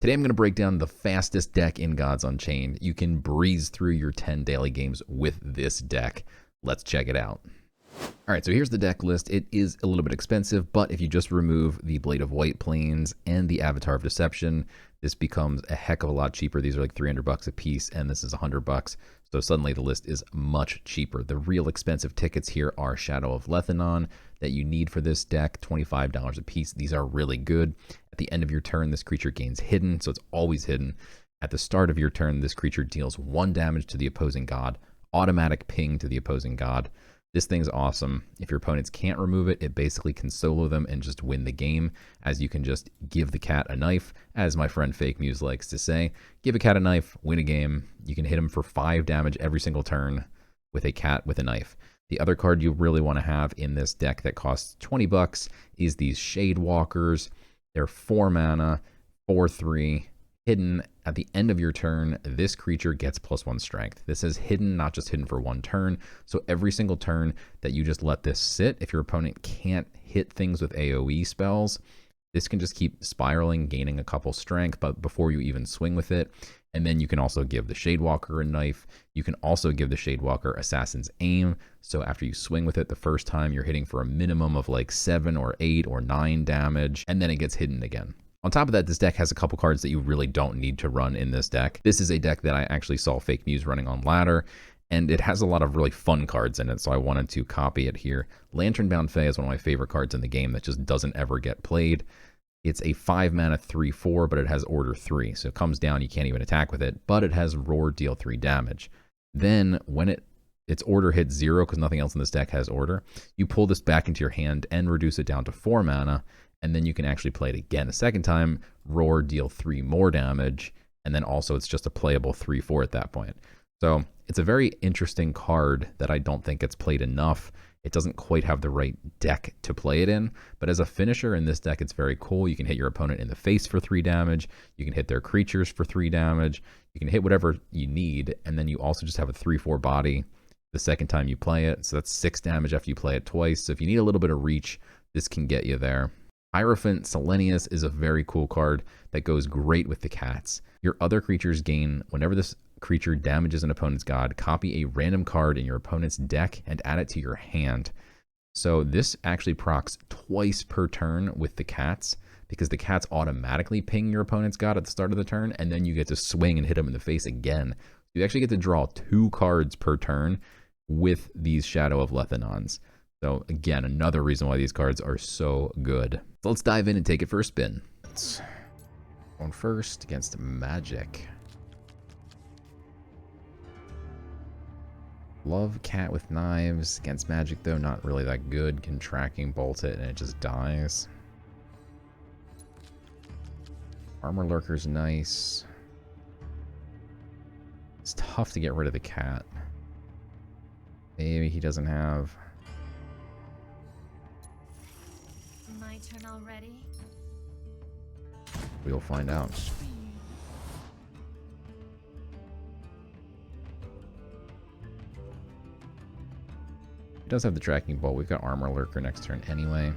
Today I'm going to break down the fastest deck in Gods Unchained. You can breeze through your 10 daily games with this deck. Let's check it out. Alright, so here's the deck list. It is a little bit expensive, but if you just remove the Blade of White Plains and the Avatar of Deception, this becomes a heck of a lot cheaper. These are like 300 bucks a piece, and this is 100 bucks. So suddenly the list is much cheaper. The real expensive tickets here are Shadow of Lethanon that you need for this deck, $25 a piece. These are really good. At the end of your turn, this creature gains hidden, so it's always hidden. At the start of your turn, this creature deals 1 damage to the opposing god, automatic ping to the opposing god. This thing's awesome. If your opponents can't remove it, it basically can solo them and just win the game, as you can just give the cat a knife, as my friend Fake Muse likes to say. Give a cat a knife, win a game. You can hit him for 5 damage every single turn with a cat with a knife. The other card you really want to have in this deck that costs 20 bucks is these Shade Walkers. They're 4 mana, 4/3, hidden. At the end of your turn, this creature gets +1 strength. This is hidden, not just hidden for 1 turn. So every single turn that you just let this sit, if your opponent can't hit things with AoE spells, this can just keep spiraling, gaining a couple strength, but before you even swing with it. And then you can also give the Shadewalker a knife. You can also give the Shadewalker Assassin's Aim. So after you swing with it the first time, you're hitting for a minimum of like 7 or 8 or 9 damage, and then it gets hidden again. On top of that, this deck has a couple cards that you really don't need to run in this deck. This is a deck that I actually saw Fake Muse running on ladder, and it has a lot of really fun cards in it, so I wanted to copy it here. Lantern-Bound Fae is one of my favorite cards in the game that just doesn't ever get played. It's a 5 mana 3/4, but it has Order 3, so it comes down, you can't even attack with it, but it has Roar, deal 3 damage. Then, when its Order hits 0, because nothing else in this deck has Order, you pull this back into your hand and reduce it down to 4 mana, and then you can actually play it again a second time, Roar, deal 3 more damage, and then also it's just a playable 3/4 at that point. So it's a very interesting card that I don't think gets played enough. It doesn't quite have the right deck to play it in, but as a finisher in this deck, it's very cool. You can hit your opponent in the face for 3 damage. You can hit their creatures for 3 damage. You can hit whatever you need, and then you also just have a 3/4 body the second time you play it. So that's 6 damage after you play it twice. So if you need a little bit of reach, this can get you there. Hierophant Selenius is a very cool card that goes great with the cats. Your other creatures gain, whenever this creature damages an opponent's god, copy a random card in your opponent's deck and add it to your hand. So this actually procs twice per turn with the cats, because the cats automatically ping your opponent's god at the start of the turn, and then you get to swing and hit them in the face again. You actually get to draw 2 cards per turn with these Shadow of Lethanons. So again, another reason why these cards are so good. So let's dive in and take it for a spin. Going first against Magic. Love Cat with Knives. Against Magic though, not really that good. Can Tracking Bolt it and it just dies. Armor Lurker's nice. It's tough to get rid of the cat. Maybe he doesn't have... My turn already? We'll find out. He does have the Tracking Bolt. We've got Armor Lurker next turn anyway.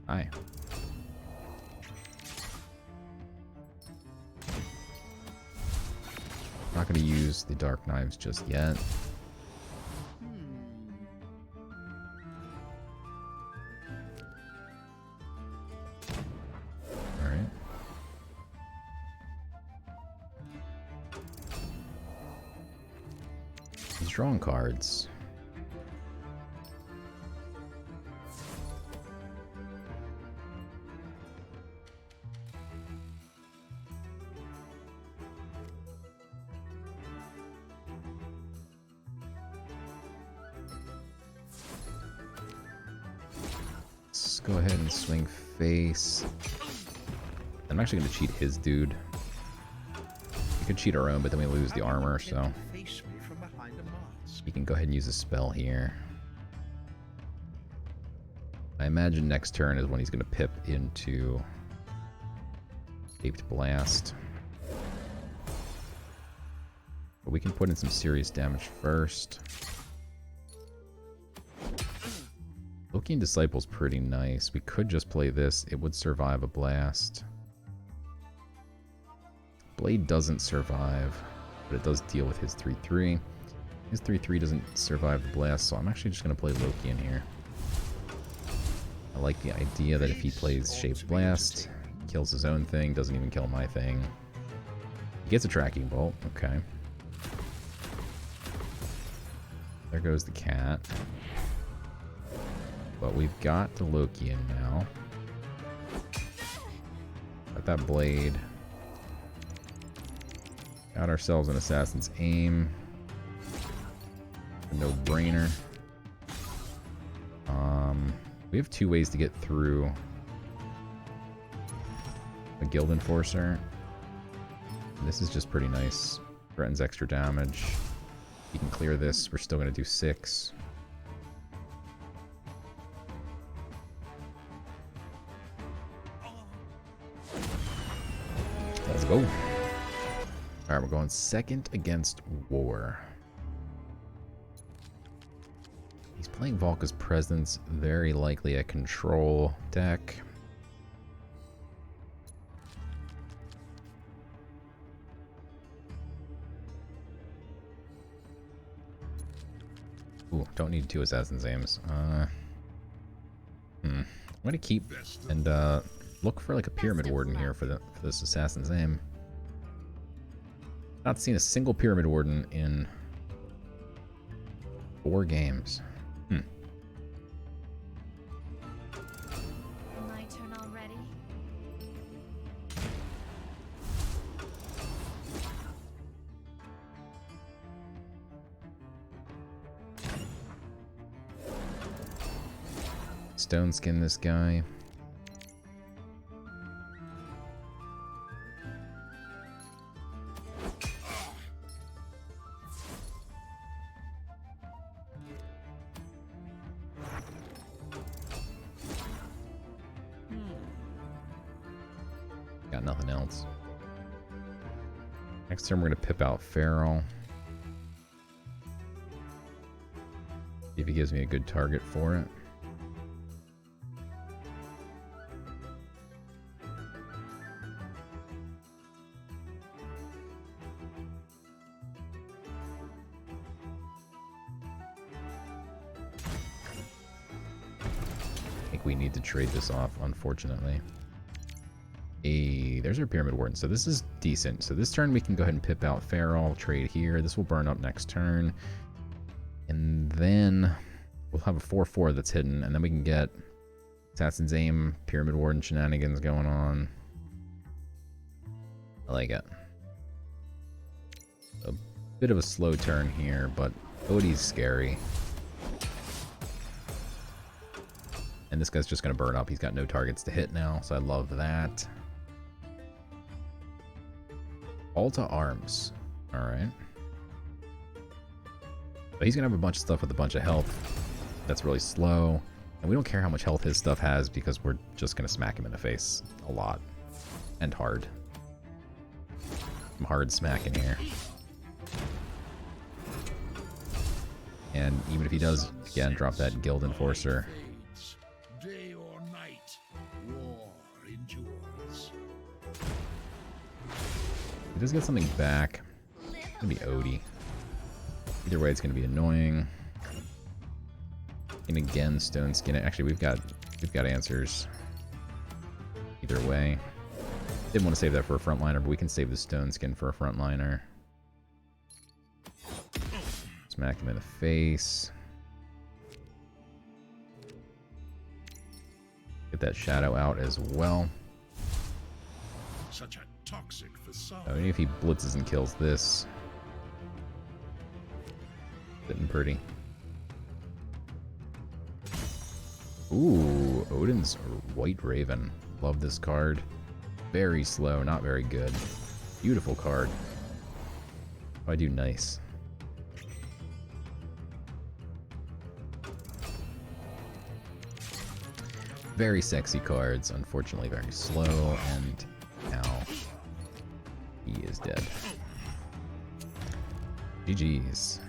Hi. Not going to use the Dark Knives just yet. Alright. He's drawing cards. Let's go ahead and swing face. I'm actually going to cheat his dude. We could cheat our own, but then we lose the armor, so he can go ahead and use a spell here. I imagine next turn is when he's going to pip into Aped Blast. But we can put in some serious damage first. Loki and Disciple's pretty nice. We could just play this. It would survive a blast. Blade doesn't survive, but it does deal with his 3/3. His 3/3 doesn't survive the blast, so I'm actually just going to play Loki in here. I like the idea that if he plays Shaped Blast, kills his own thing, doesn't even kill my thing. He gets a Tracking Bolt, okay. There goes the cat. But we've got the Loki in now. Got that blade. Got ourselves an Assassin's Aim. A no-brainer. We have two ways to get through a Guild Enforcer. And this is just pretty nice. Threatens extra damage. You can clear this. We're still going to do 6. Let's go. Alright, we're going second against War. He's playing Volka's Presence, very likely a control deck. Ooh, don't need 2 Assassin's Aims. I'm gonna keep and look for like a Pyramid Warden here for this Assassin's Aim. Not seen a single Pyramid Warden in 4 games. My turn already? Stone skin this guy. Got nothing else. Next turn we're going to pip out Feral. See if he gives me a good target for it. I think we need to trade this off, unfortunately. There's our Pyramid Warden. So this is decent. So this turn we can go ahead and pip out Feral, trade here. This will burn up next turn. And then we'll have a 4/4 that's hidden. And then we can get Assassin's Aim, Pyramid Warden shenanigans going on. I like it. A bit of a slow turn here, but Odie's scary. And this guy's just going to burn up. He's got no targets to hit now, so I love that. All to arms. Alright. But he's going to have a bunch of stuff with a bunch of health that's really slow. And we don't care how much health his stuff has because we're just going to smack him in the face a lot. And hard. Some hard smacking here. And even if he does, again, drop that Guild Enforcer. Day or night, war endures. He does get something back. It's gonna be Odie. Either way, it's gonna be annoying. And again, Stone Skin it. Actually, we've got answers. Either way. Didn't want to save that for a frontliner, but we can save the Stone Skin for a frontliner. Smack him in the face. Get that shadow out as well. Such a toxic facade. I mean, if he blitzes and kills this. Sitting pretty. Ooh, Odin's White Raven. Love this card. Very slow, not very good. Beautiful card. Oh, I do nice. Very sexy cards, unfortunately very slow, and now he is dead. GG's.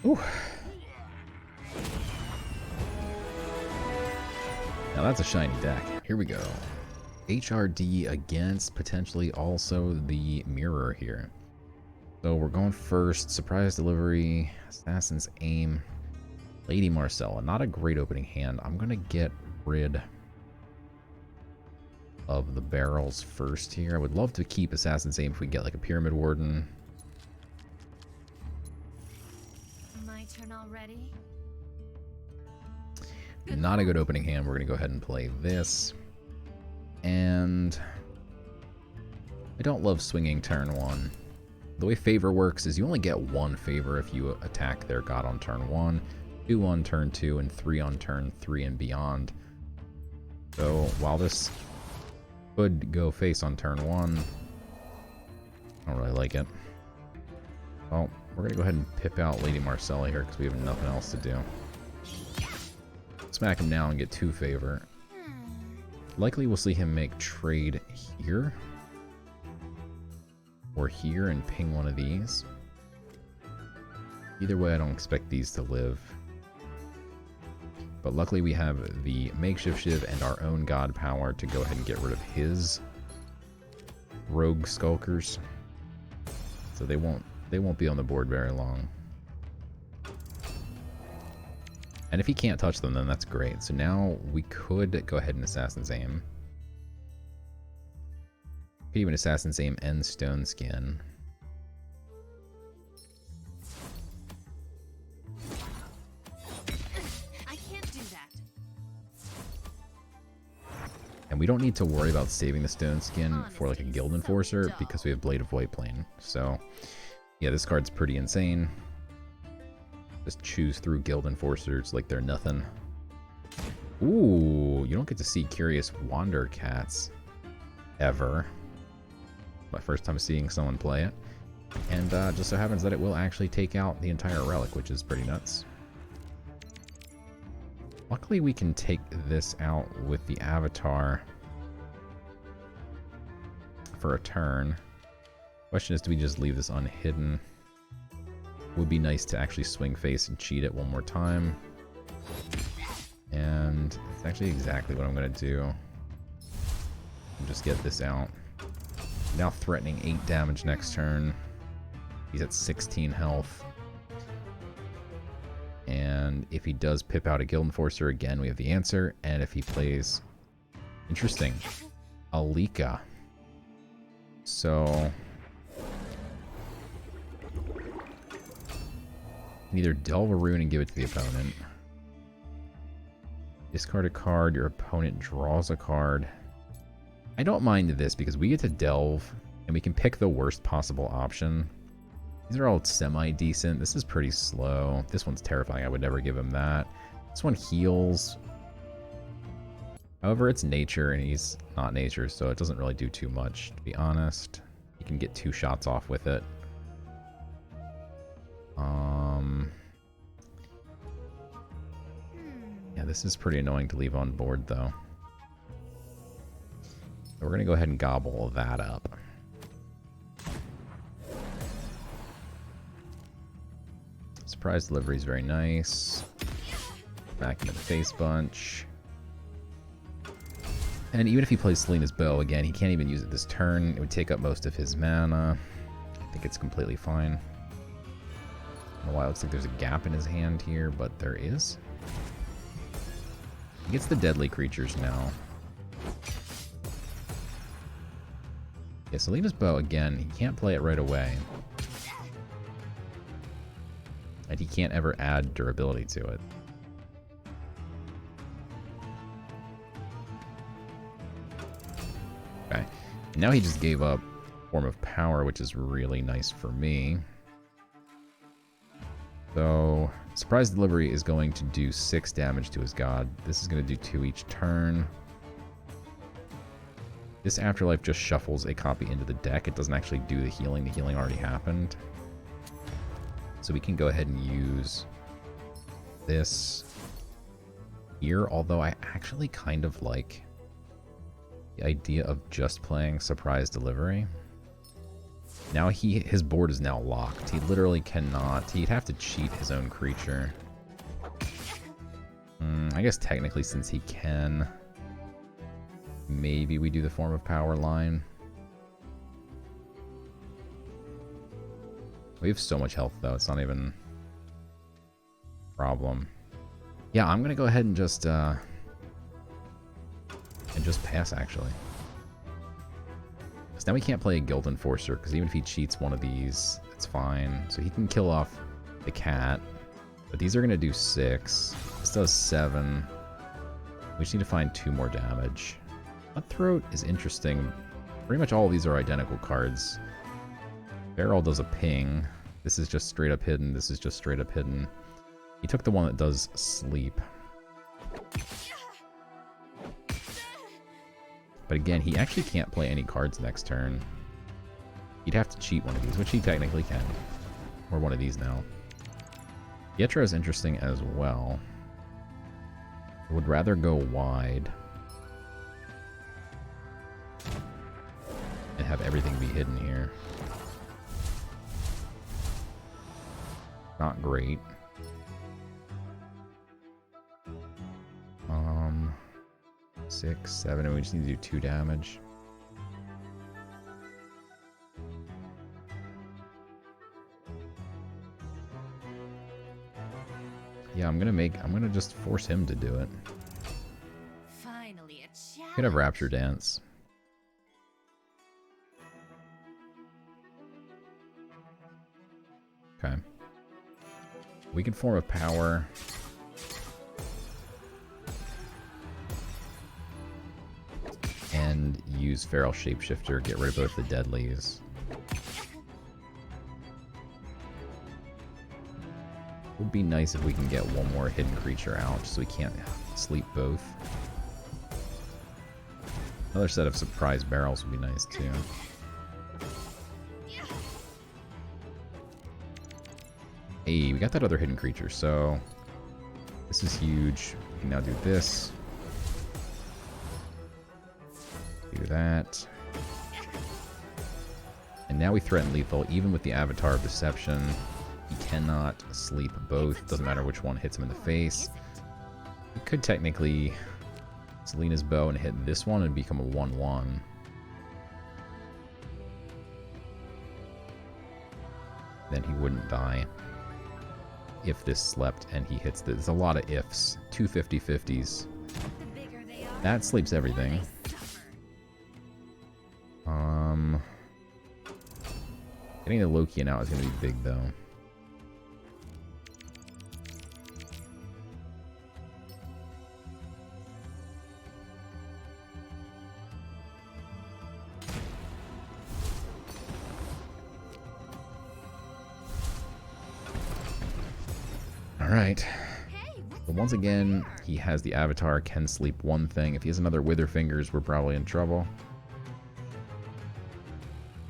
Ooh. Now that's a shiny deck. Here we go. HRD against potentially also the mirror here. So we're going first. Surprise Delivery, Assassin's Aim, Lady Marcella. Not a great opening hand. I'm going to get rid of the barrels first here. I would love to keep Assassin's Aim if we get like a Pyramid Warden. My turn already? Not a good opening hand. We're going to go ahead and play this. And I don't love swinging turn 1. The way favor works is you only get 1 favor if you attack their god on turn 1, 2 on turn 2, and 3 on turn 3 and beyond. So while this could go face on turn 1, I don't really like it. Well, we're going to go ahead and pip out Lady Marcella here because we have nothing else to do. Smack him down and get 2 favor. Likely we'll see him make trade here. Or here and ping one of these. Either way, I don't expect these to live. But luckily we have the Makeshift Shiv and our own God Power to go ahead and get rid of his rogue skulkers. So they won't be on the board very long. And if he can't touch them, then that's great. So now we could go ahead and Assassin's Aim. Could even Assassin's Aim and Stone Skin. I can't do that. And we don't need to worry about saving the Stone Skin for like a Guild Enforcer because we have Blade of Whiteplane. So yeah, this card's pretty insane. Just choose through Guild Enforcers like they're nothing. Ooh, you don't get to see Curious Wander Cats ever. My first time seeing someone play it. And just so happens that it will actually take out the entire relic, which is pretty nuts. Luckily we can take this out with the Avatar for a turn. Question is, do we just leave this unhidden? Would be nice to actually swing face and cheat it one more time. And it's actually exactly what I'm going to do. And just get this out. Now threatening 8 damage next turn. He's at 16 health. And if he does pip out a Guild Enforcer again, we have the answer. And if he plays... Interesting. Alika. So... either delve a rune and give it to the opponent. Discard a card, your opponent draws a card. I don't mind this because we get to delve and we can pick the worst possible option. These are all semi-decent. This is pretty slow. This one's terrifying. I would never give him that. This one heals. However, it's nature and he's not nature, so it doesn't really do too much, to be honest. You can get 2 shots off with it. Yeah, this is pretty annoying to leave on board, though. So we're going to go ahead and gobble that up. Surprise Delivery is very nice. Back into the Face Bunch. And even if he plays Selena's Bow, again, he can't even use it this turn. It would take up most of his mana. I think it's completely fine. I don't know why it looks like there's a gap in his hand here, but there is. He gets the deadly creatures now. Yeah, Selena's Bow, again, he can't play it right away. And he can't ever add durability to it. Okay. Now he just gave up Form of Power, which is really nice for me. So, Surprise Delivery is going to do 6 damage to his god. This is going to do 2 each turn. This Afterlife just shuffles a copy into the deck. It doesn't actually do the healing. The healing already happened. So we can go ahead and use this here, although I actually kind of like the idea of just playing Surprise Delivery. Now his board is now locked. He literally cannot. He'd have to cheat his own creature. I guess technically since he can, maybe we do the form of power line. We have so much health though, it's not even a problem. Yeah, I'm gonna go ahead and just pass actually. So now we can't play a Guild Enforcer, because even if he cheats one of these, it's fine. So he can kill off the cat. But these are going to do 6. This does 7. We just need to find 2 more damage. Cutthroat is interesting. Pretty much all of these are identical cards. Barrel does a ping. This is just straight up hidden. This is just straight up hidden. He took the one that does sleep. But again, he actually can't play any cards next turn. He'd have to cheat one of these, which he technically can. Or one of these now. Pietra is interesting as well. I would rather go wide. And have everything be hidden here. Not great. 6, 7, and we just need to do 2 damage. Yeah, I'm gonna just force him to do it. Finally, a challenge. Could have Rapture Dance. Okay. We can form a power. And use Feral Shapeshifter, get rid of both the deadlies. Would be nice if we can get one more hidden creature out, just so we can't sleep both. Another set of surprise barrels would be nice too. Hey, we got that other hidden creature, so this is huge. We can now do this. Do that. And now we threaten lethal, even with the Avatar of Deception. He cannot sleep both. Doesn't matter which one hits him in the face. He could technically Selena's bow and hit this one and become a 1/1. Then he wouldn't die. If this slept and he hits this. There's a lot of ifs. 2 50/50s. That sleeps everything. Getting the Lokian out is going to be big, though. Alright. But once again, he has the Avatar, can sleep one thing. If he has another Wither Fingers, we're probably in trouble.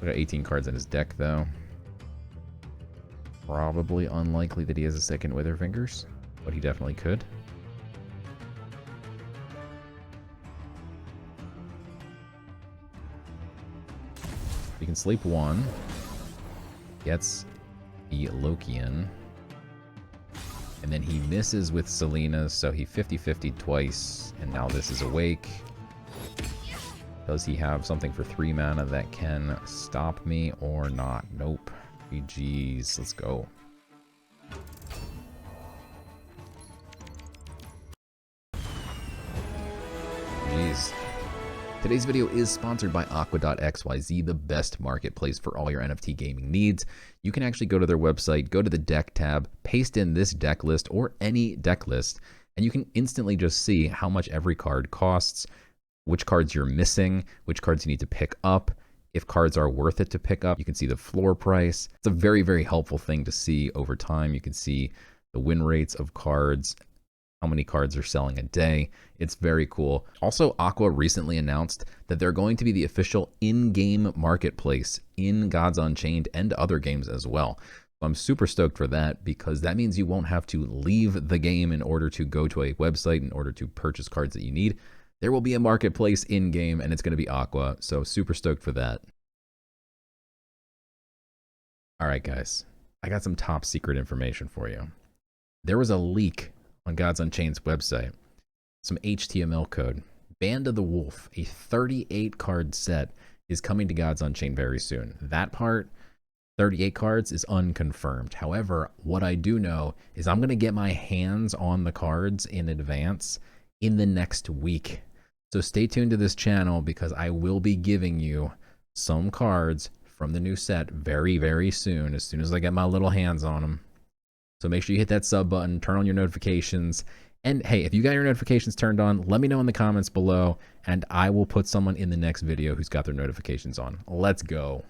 We got 18 cards in his deck, though. Probably unlikely that he has a second Wither Fingers, but he definitely could. He can sleep one. Gets the Lokian. And then he misses with Selena, so he 50/50 twice, and now this is awake. Does he have something for 3 mana that can stop me or not? Nope. GG's. Let's go. Jeez. Today's video is sponsored by AQUA.xyz, the best marketplace for all your NFT gaming needs. You can actually go to their website, go to the deck tab, paste in this deck list or any deck list, and you can instantly just see how much every card costs, which cards you're missing, which cards you need to pick up, if cards are worth it to pick up. You can see the floor price. It's a very, very helpful thing to see over time. You can see the win rates of cards, how many cards are selling a day. It's very cool. Also, AQUA recently announced that they're going to be the official in-game marketplace in Gods Unchained and other games as well. So I'm super stoked for that, because that means you won't have to leave the game in order to go to a website in order to purchase cards that you need. There will be a marketplace in-game, and it's going to be AQUA, so super stoked for that. All right, guys, I got some top secret information for you. There was a leak on Gods Unchained's website, some HTML code. Band of the Wolf, a 38 card set, is coming to Gods Unchained very soon. That part, 38 cards, is unconfirmed. However, what I do know is I'm going to get my hands on the cards in advance in the next week. So stay tuned to this channel because I will be giving you some cards from the new set very, very soon as I get my little hands on them. So make sure you hit that sub button, turn on your notifications. And hey, if you got your notifications turned on, let me know in the comments below and I will put someone in the next video who's got their notifications on. Let's go.